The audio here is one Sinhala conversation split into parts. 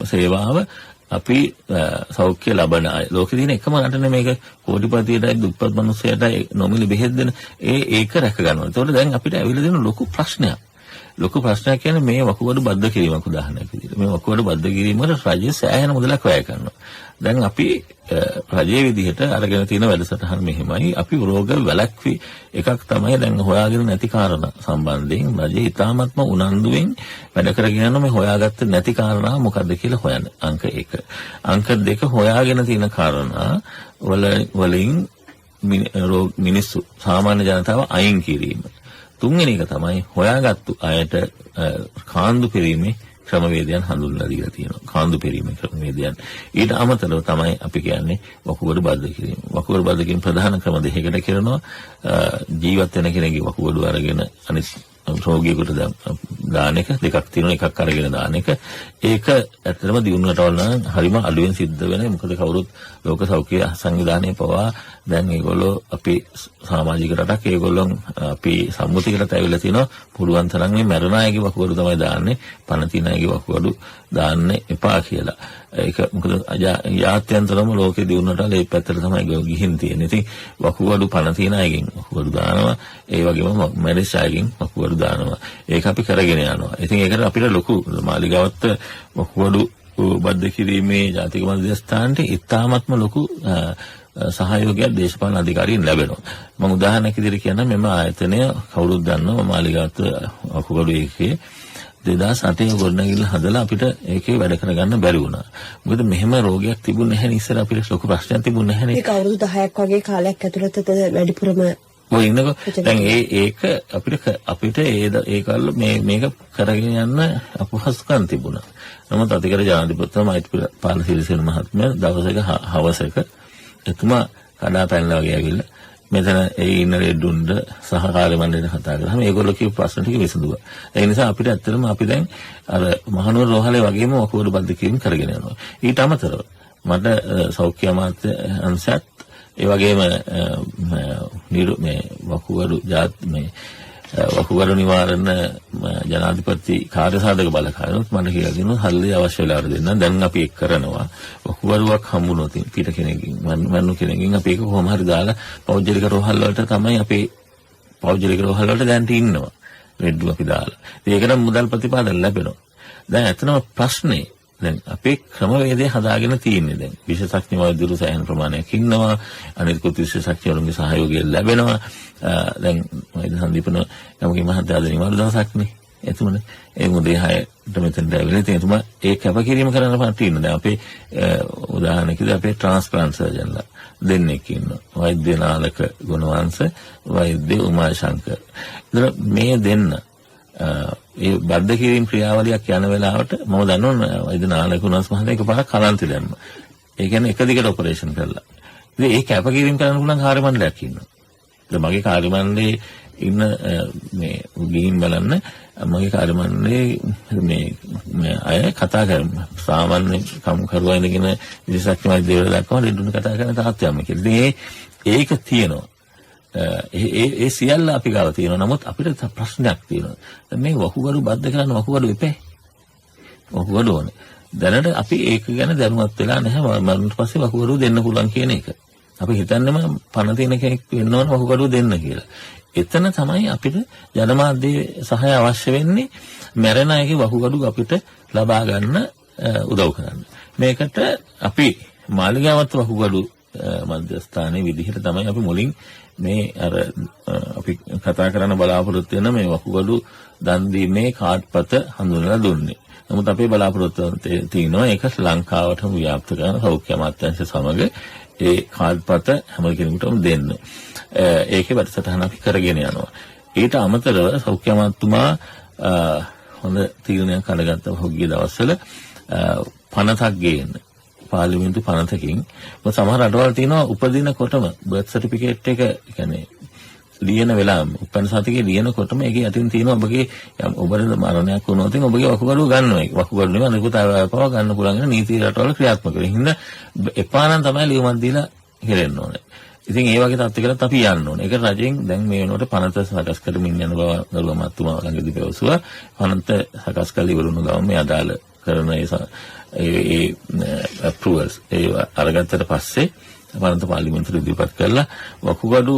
සේවාව අපි සෞඛ්‍ය ලබන අය ලෝකේ තියෙන එකම රටනේ මේක කෝටිපතියටයි දුප්පත් මිනිස්සුන්ටයි නොමිලේ බෙහෙත් දෙන ඒක රැක ගන්නවා. ඒතකොට දැන් අපිට ඇවිල්ලා දෙන ලොකු ප්‍රශ්නයක්. ලොකු ප්‍රශ්නයක් කියන්නේ මේ වකුගඩු බද්ධ කිරීමක් උදාහරණයක් විදිහට. මේ වකුගඩු බද්ධ කිරීමකට රජය සෑහෙන මුදලක් වැය කරනවා. දැන් අපි රජයේ විදිහට අරගෙන තියෙන වැඩසටහන මෙහෙමයි. අපි රෝග වැළැක්වි එකක් තමයි දැන් හොයාගෙන නැති කාරණා සම්බන්ධයෙන් රජයේ ඉතාමත්ම උනන්දුවෙන් වැඩ කරගෙන යන මේ හොයාගත්ත නැති කාරණා මොකද්ද කියලා හොයන්න. අංක 1. අංක 2 හොයාගෙන තියෙන කාරණා වලින් මිනිස්සු සාමාන්‍ය ජනතාව අයින් කිරීම. තුන්වෙනි එක තමයි හොයාගත්තු අයට කාන්දු පෙරීමේ ක්‍රමවේදයන් හඳුන්වලා දීලා තියෙනවා. කාන්දු පෙරීමේ ක්‍රමවේදයන්. ඊට අමතරව තමයි අපි කියන්නේ වකුගඩු බද්ධ කිරීම. වකුගඩු බද්ධ කිරීම ප්‍රධාන ක්‍රම දෙකකට කරනවා. ජීවත් වෙන කෙනෙක්ගේ වකුගඩු අරගෙන අනිත් රෝගියෙකුට දාන එක දෙකක් තියෙනවා. එකක් අරගෙන දාන එක. ඒක ඇත්තටම දිනුනට වල හරිම අඩුවෙන් සිද්ධ වෙනවා. මොකද කවුරුත් ලෝක සෞඛ්‍ය සංවිධානයේ පවා දැන් ඒගොල්ලෝ අපි සමාජික රටක් ඒගොල්ලෝ අපි සම්මුතියකට ඇවිල්ලා තිනවා පුළුවන් තරම් මේ මරණ අයගේ වකුගඩු තමයි දාන්නේ පණ තින අයගේ වකුගඩු දාන්න එපා කියලා. ඒක මොකද යාත්‍යන්තරම ලෝකේ දිනුනට මේ පැත්තට තමයි ගිහින් තියෙන්නේ. ඉතින් වකුගඩු පණ තින අයගෙන් වකුගඩු දානවා. ඒ වගේම මැරිස් අයගෙන් වකුගඩු දානවා. ඒක අපි කරගෙන යනවා. ඉතින් ඒකට අපිට ලොකු මාලිගාවත් වකුගඩු බද්ධ කිරීමේ ජාතික මධ්‍යස්ථානයේ ඉතාමත්ම ලොකු සහයෝගයක් දේශපාලන අධිකාරීන් ලැබෙනවා. මම උදාහරණයක් විදිහට කියන්නම් මෙම ආයතනය කවුරුත් දන්නවා මාලිගාවත් වකුගඩු ඒකේ 2008 ගොඩනැගිල්ල හදලා අපිට ඒකේ වැඩ කරගන්න බැරි වුණා. මොකද මෙහෙම රෝගයක් තිබුණේ නැහැ ඉස්සර අපිට ලොකු ප්‍රශ්නයක් තිබුණේ නැහැ නේ. ඒක අවුරුදු 10ක් වගේ කාලයක් ඇතුළත වැඩිපුරම ඔය ඉන්නකො දැන් ඒක අපිට ඒකල්ල මේක කරගෙන යන්න අපහසුකම් තිබුණා. නමුත් අධිකර ජනාධිපතිතුමා මෛත්‍රීපාල සිරිසේන මහත්මයා දවසක හවසක එතුමා කඩා පැනලා වගේ ඇවිල්ලා මෙතන ඒ ඉන්න රෙඩ්ඩුන්ට සහකාරී මණ්ඩලයට කතා කරාම ඒගොල්ලෝ කියපු ප්‍රශ්න ටික විසඳුවා. ඒ නිසා අපිට ඇත්තටම අපි දැන් අර මහනුවර රෝහලේ වගේම වකුගඩු බද්ධ කිරීම කරගෙන යනවා. ඊට අමතරව මට සෞඛ්‍ය අමාත්‍ය අංශයත් ඒ වගේම මේ වකුගඩු නිවාරණ ජනාධිපති කාර්යසාධක බලකායනොත් මට කියලා දෙනවා හල්ලේ අවශ්‍ය වෙලාවට දෙන්න. දැන් අපි ඒක කරනවා. වකුගඩුවක් හම්බුනොත් පිට කෙනෙක්ගෙන් මන්නු කෙනෙක්ගෙන් අපි ඒක කොහොම හරි දාලා පෞද්ගලික රෝහල් වලට තමයි අපි පෞද්ගලික රෝහල් වලට දැන් ඉන්නවා. රෙඩ්ඩු අපි දාලා. ඒකට මුදල් ප්‍රතිපාදන ලැබෙනවා. දැන් ඇත්තම ප්‍රශ්නේ දැන් අපේ ක්‍රමවේදය හදාගෙන තියෙන්නේ දැන් විශේෂඥ වෛද්‍යවරු සෑහෙන ප්‍රමාණයක් ඉන්නවා. අනිත් විශේෂඥවරුන්ගේ සහයෝගය ලැබෙනවා. දැන් වෛද්‍ය සම්දීපන යමගේ මහත්යාද නිවාඩු දවසක්නේ. එතුමනේ ඒ මුදේ 6ට මෙතනට ඇවිල්ලා ඉතින් එතුමා ඒ කැපකිරීම කරන්න පාට ඉන්න. දැන් අපේ උදාහරණයකදී අපේ ට්‍රාන්ස්ප්ලාන්ට් සර්ජන්ලා දෙන්නෙක් ඉන්නවා. වෛද්‍ය නාලක ගුණවංශ වෛද්‍ය උමාශංකර්. මේ දෙන්න ඒ බද්ධ කිරීම ක්‍රියාවලියක් යන වෙලාවට මම දන්නවා වෛද්‍ය නාලක ගුණවංශ මහත්මයා එකපාරක් කලන්තේ දැම්මා. ඒ කියන්නේ එක දිගට ඔපරේෂන් කළා. ඉතින් ඒ කැපකිරීම කරන්න පුළුවන් කාර්ය මණ්ඩලයක් ඉන්නවා. මගේ කාර්ය මණ්ඩලයේ ඉන්න මේ ගිහින් බලන්න මගේ කාර්ය මණ්ඩලයේ මේ අය කතා කරනවා. සාමාන්‍ය කම්කරුවා ඉඳගෙන විශේෂඥ වෛද්‍යවරු දක්වා දෙන්නුන කතා කරන තාත්තයම කියලා. ඉතින් ඒක තියෙනවා. ඒ සියල්ල අපි ගාව තියෙනවා. නමුත් අපිට ප්‍රශ්නයක් තියෙනවා. මේ වකුගඩු බද්ධ කරන්න වකුගඩු එපේ. වකුගඩු ඕනේ. දැනට අපි ඒක ගැන දැනුවත් වෙලා නැහැ. මරණයට පස්සේ වකුගඩු දෙන්න පුළුවන් කියන එක. අපි හිතන්නේම පණ තියෙන කෙනෙක් වෙන්න ඕන වකුගඩුව දෙන්න කියලා. එතන තමයි අපිට ජනමාධ්‍යයේ සහාය අවශ්‍ය වෙන්නේ මැරෙන අයගේ වකුගඩු අපිට ලබා ගන්න උදව් කරන්න. මේකට අපි මාලිගාවත් වකුගඩු මධ්‍යස්ථානයේ විදිහට තමයි අපි මුලින් මේ අර අපි කතා කරන්න බලාපොරොත්තු වෙන මේ වකුගඩු දන් දීමේ කාඩ්පත හඳුන්වලා දුන්නේ. නමුත් අපේ බලාපොරොත්තු තියෙනවා ඒක ලංකාවටම ව්‍යාප්ත කරන සෞඛ්‍ය අමාත්‍යාංශ සමග ඒ කාඩ්පත හැම කෙනෙකුටම දෙන්න. ඒකේ වැඩසටහන අපි කරගෙන යනවා. ඊට අමතරව සෞඛ්‍ය අමාත්‍යතුමා හොඳ තීරණයක් අරගත්තා පහුගිය දවස්වල පනතක් ගේන්න. පාර්ලිමේන්තු පනතකින් සමහර රටවල් තියෙනවා උපදිනකොටම බර්ත් සර්ටිෆිකේට් එක කියන්නේ ලියන වෙලාවම උපන් සතියේ ලියනකොටම ඒකේ යටින් තියෙනවා ඔබගේ ඔබට මරණයක් වුණොත් ඔබගේ වකුගඩුව ගන්නවා. වකුගඩුව නෙවෙයි අනිකුත් අයවැයපව ගන්න පුළුවන් වෙන නීති රටවල ක්‍රියාත්මක වෙන හින්දා එපා නම් තමයි ලියුමක් දීලා හෙරෙන්න ඕනේ. ඉතින් ඒ වගේ තත්ත්වයකට අපි යන්න ඕනේ. ඒක රජෙන් දැන් මේ වෙනකොට පනත සකස් කරමින් යන බව ගරුව මහත්මයා ළඟදී පැවසුවා. පනත සකස් කළ ඉවරුණු ගමන් මේ අදාළ කරන ඒ approvals ඒ අරගත්තට පස්සේ පරන්ත පාර්ලිමේන්තුවට ඉදිරිපත් කරලා වකුගඩු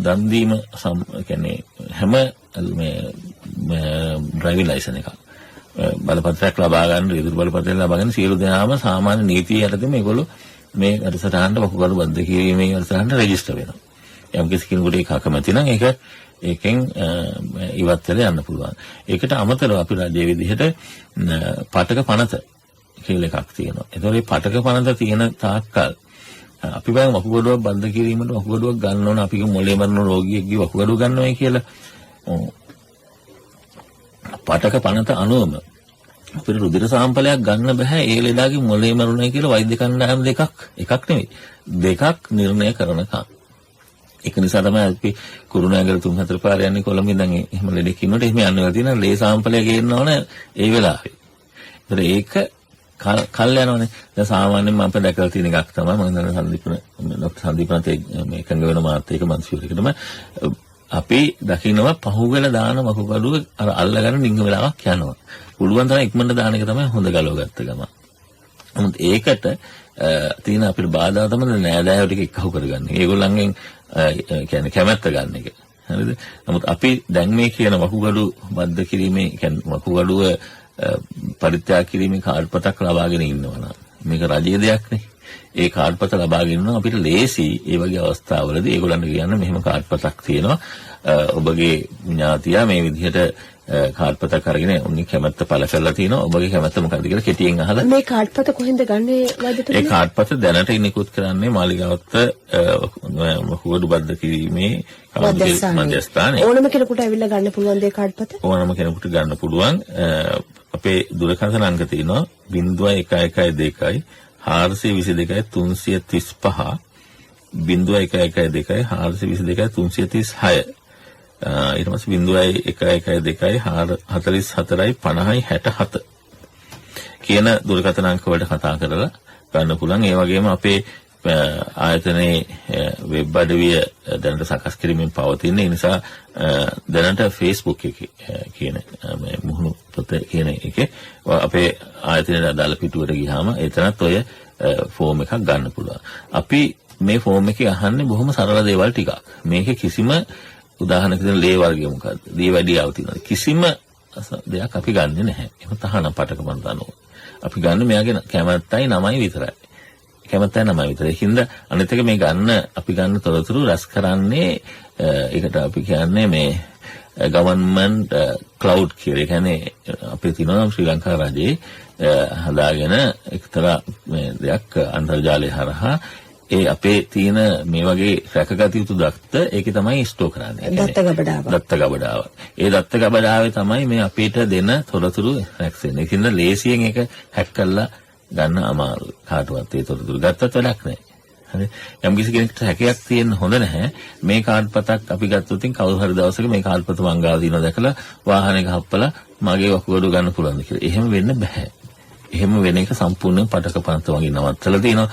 දන් දීම කියන්නේ හැම මේ ඩ්‍රයිවිං ලයිසන් එකක් බලපත්‍රයක් ලබා ගන්න රියදුරු බලපත්‍රයක් ලබා ගන්න සියලු දෙනාම සාමාන්‍ය නීතිය යටතේ මේගොල්ලෝ මේ වැඩසටහනට වකුගඩු බද්ධ කිරීමේ වැඩසටහනට රෙජිස්ටර් වෙනවා. යම් කිසි කෙනෙකුට ඒක අකමැති නම් ඒකෙන් ඉවත් වෙලා යන්න පුළුවන්. ඒකට අමතරව අපි රජයේ විදිහට පටක පනත කියලා එකක් තියෙනවා. ඒතකොට මේ පටක පනත තියෙන තාක්කල් අපි බෑ වකුගඩුවක් බද්ධ කිරීමට වකුගඩුවක් ගන්න ඕන අපි මොළේ මරන රෝගියෙක්ගේ වකුගඩුව ගන්නවයි කියලා. පටක පනත අනුවම අපිට රුධිර සාම්පලයක් ගන්න බෑ ඒ ලෙඩාගේ මොළේ මරුණයි කියලා වෛද්‍ය කණ්ඩායම් එකක් නෙවෙයි දෙකක් නිර්ණය කරනකම්. ඒක නිසා තමයි අපි කුරුණෑගල 3-4 පාර යන්නේ කොළඹ ඉඳන් එහෙම ලෙඩෙක් ඉන්නකොට එහෙම යනවා තියෙනවා ලේ සාම්පලය ගේන්න ඕන ඒ වෙලාවේ. ඒතර ඒක කල් යනවනේ. දැන් සාමාන්‍යයෙන් මම දැකලා තියෙන එකක් තමයි මම දන්න ડોક્ટર සංදීපනත් මේ එකඟ වෙන මාත් ඒක මම ෂුවර් අපි දකින්නවා පහුවෙලා දාන වකුගඩුව අර අල්ලගෙන නිංග වෙලාවක් යනවා. පුළුවන් තරම් ඉක්මනට දාන එක තමයි හොඳ ගලව ගත්ත ගම. නමුත් ඒකට තියෙන අපිට බාධා තමයි නෑදෑයෝ ටික එක්කහු කරගන්නේ. ඒගොල්ලන්ගෙන් කියන්නේ කැමැත්ත ගන්න එක. හරිද? නමුත් අපි දැන් මේ කියන වකුගඩු බද්ධ කිරීමේ කියන්නේ වකුගඩුව පරිත්‍යාග කිරීමේ කාඩ් පතක් ලබාගෙන ඉන්නවා. මේක රජයේ දෙයක් නේ. ඒ කාඩ් පත ලබාගෙන ඉන්නවා අපිට ලේසි ඒ වගේ අවස්ථාවලදී ඒගොල්ලන්ට කියන්න මෙහෙම කාඩ් පතක් තියෙනවා. ඔබගේ ඥාතියා මේ විදිහට කාඩ් පතක් අරගෙන උන්ගේ කැමැත්ත පළ කරලා තිනවා. ඔබගේ කැමැත්ත මොකක්ද කියලා කෙටියෙන් අහලා මේ කාඩ් පත කොහෙන්ද ගන්නේ වෛද්‍යතුමනි? ඒ කාඩ් පත දැනට නිකුත් කරන්නේ මාලිගාවත්ත වකුගඩු බද්ධ කිරීමේ මධ්‍යස්ථානයේ. ඕනම කෙනෙකුට ඇවිල්ලා ගන්න පුළුවන් දේ කාඩ් පත? ඕනම කෙනෙකුට ගන්න පුළුවන්. අපේ දුරකථන අංක තියෙනවා 0112 422 335 0112 422 336 ඊට පස්සේ 0112 44 50 67 කියන දුරකථන අංක වලට කතා කරලා ගන්න පුළුවන්. ඒ වගේම අපේ ආයතනයේ වෙබ් අඩවිය දැනට සකස් කිරීමෙන් පවතින නිසා දැනට Facebook එකේ කියන මේ මුහුණු පොත කියන එකේ අපේ ආයතනයේ අදාළ පිටුවට ගියාම එතනත් ඔය ෆෝම් එකක් ගන්න පුළුවන්. අපි මේ ෆෝම් එකේ අහන්නේ බොහොම සරල දේවල් ටිකක්. මේකේ කිසිම උදාහරණයක් දෙන්න ලේ වර්ගය මොකක්ද? දී වැඩියාව තියෙනවා. කිසිම දෙයක් අපි ගන්නෙ නැහැ. එහෙම තහනම් පටක මන්දනෝ. අපි ගන්න මෙයාගේ කැමැත්තයි නමයි විතරයි. කැමැත්තයි නමයි විතරයි. ඒකින්ද අනිත් එක මේ ගන්න අපි ගන්න තොරතුරු රැස් කරන්නේ ඒකට අපි කියන්නේ මේ ගවර්න්මන්ට් ක්ලවුඩ් කියලා. ඒ කියන්නේ අපේ තියෙනවා ශ්‍රී ලංකා රජයේ හදාගෙන එක්තරා මේ දෙයක් අන්තර්ජාලය හරහා ඒ අපේ තියෙන මේ වගේ රැකගත යුතු දත්ත ඒකේ තමයි ස්ටෝර් කරන්නේ. දත්ත ගබඩාව. දත්ත ගබඩාව. ඒ දත්ත ගබඩාවේ තමයි මේ අපිට දෙන තොරතුරු රැක්ස් වෙන්නේ. ඒකින්ද ලේසියෙන් ඒක හැක් කරලා ගන්න අමාරුයි. කාටවත් ඒ තොරතුරු ගත්තත් වැඩක් නැහැ. හරි. යම් කිසි කෙනෙක්ට හැකයක් තියෙන්න හොඳ නැහැ. මේ කාඩ් පතක් අපි ගත්තොත් කවුරු හරි දවසක මේ කාඩ් පත මංගාව දිනන දැකලා වාහනයක හප්පලා මගේ වකුගඩුව ගන්න පුළුවන්ද කියලා. එහෙම වෙන්න බෑ. එහෙම වෙන එක සම්පූර්ණයෙන් පටක පනත වගේ නවත්තලා තියෙනවා.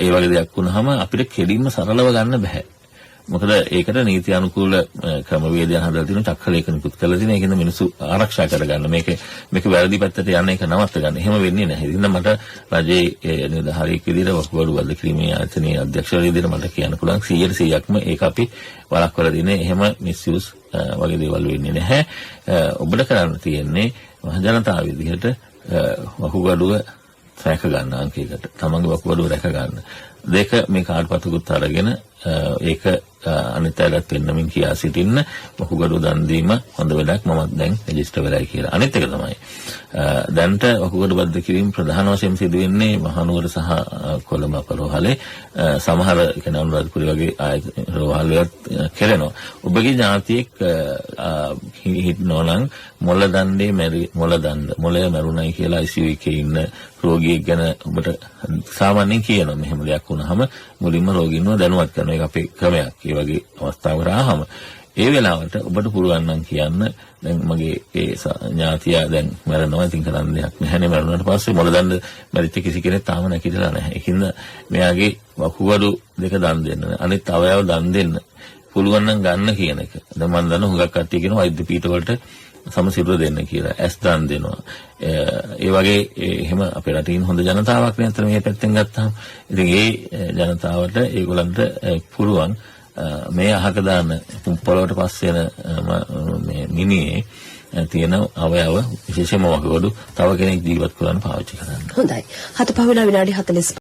ඒ වගේ දෙයක් වුණාම අපිට කෙලින්ම සරලව ගන්න බෑ. මොකද ඒකට නීති අනුකූල ක්‍රමවේදයන් හදලා තියෙනවා. චක්‍රලේඛ නිකුත් කරලා තියෙනවා. ඒකෙන් මිනිස්සු ආරක්ෂා කරගන්න මේක වැරදි පැත්තට යන එක නවත්ත ගන්න. එහෙම වෙන්නේ නැහැ. ඉතින් මට රජයේ නිලධාරියෙක් විදිහට වකුගඩු බද්ධ කිරීමේ ආයතනයේ අධ්‍යක්ෂවරයෙක් විදිහට මට කියන්න පුළුවන් 100%ක්ම ඒක අපි වළක්වලා දිනේ. එහෙම මිස්යූස් වගේ දේවල් වෙන්නේ නැහැ. ඔබට කරන්න තියෙන්නේ ජනතාව විදිහට වකුගඩුව රැක ගන්න අංකයකට තමන්ගේ වකුගඩුව රැක ගන්න. දෙක මේ කාඩ් පතකුත් අරගෙන ඒක අනිත් අයටත් පෙන්නමින් කියා සිටින්න වකුගඩුව දන් දීම හොඳ වැඩක් මමත් දැන් රෙජිස්ටර් වෙලායි කියලා. අනිත් එක තමයි දැන්ට වකුගඩු බද්ධ කිරීම ප්‍රධාන වශයෙන් සිදු වෙන්නේ මහනුවර සහ කොළඹ පරෝහලේ සමහර කියන්නේ අනුරාධපුර වගේ රෝහල් වලත් කෙරෙනවා. ඔබගේ ඥාතියෙක් හිටනෝ නම් මොළ දණ්ඩේ මොළය මරුණයි කියලා ICU එකේ ඉන්න රෝගියෙක් ගැන ඔබට සාමාන්‍යයෙන් කියනවා. මෙහෙම දෙයක් වුණාම මුලින්ම රෝගින්ව දැනුවත් කරනවා. ඒක අපේ ක්‍රමයක්. ඒ වගේ අවස්ථාවකට ආවම ඒ වෙලාවට ඔබට පුළුවන් නම් කියන්න දැන් මගේ ඒ ඥාතියා දැන් මරනවා. ඉතින් කරන්න දෙයක් නැහැනේ. මරුණාට පස්සේ මොළ දණ්ඩ මැරිච්ච කිසි කෙනෙක් තාම නැගිටලා නැහැ. ඒකින්ද මෙයාගේ වකුගඩු දෙක දන් දෙන්න. අනිත් අවයව දන් දෙන්න. පුළුවන් නම් ගන්න කියන එක. දැන් මම දන්න හුඟක් කට්ටිය කියන වෛද්‍ය පීඨ වලට සමසිරුර දෙන්න කියලා ඇස් දාන් දෙනවා. ඒ වගේ එහෙම අපේ රටින් හොඳ ජනතාවක් නේ අතන මේ පැත්තෙන් ගත්තාම. ඉතින් ඒ ජනතාවට ඒගොල්ලන්ට පුළුවන් මේ අහක දාන පොළොවට පස් වෙන මේ මිනිහේ තියෙන අවයව විශේෂයෙන්ම වකවලු තව කෙනෙක් ජීවත් කරන්න පාවිච්චි කරන්න. හොඳයි. 7 පහ වෙලා විනාඩි 45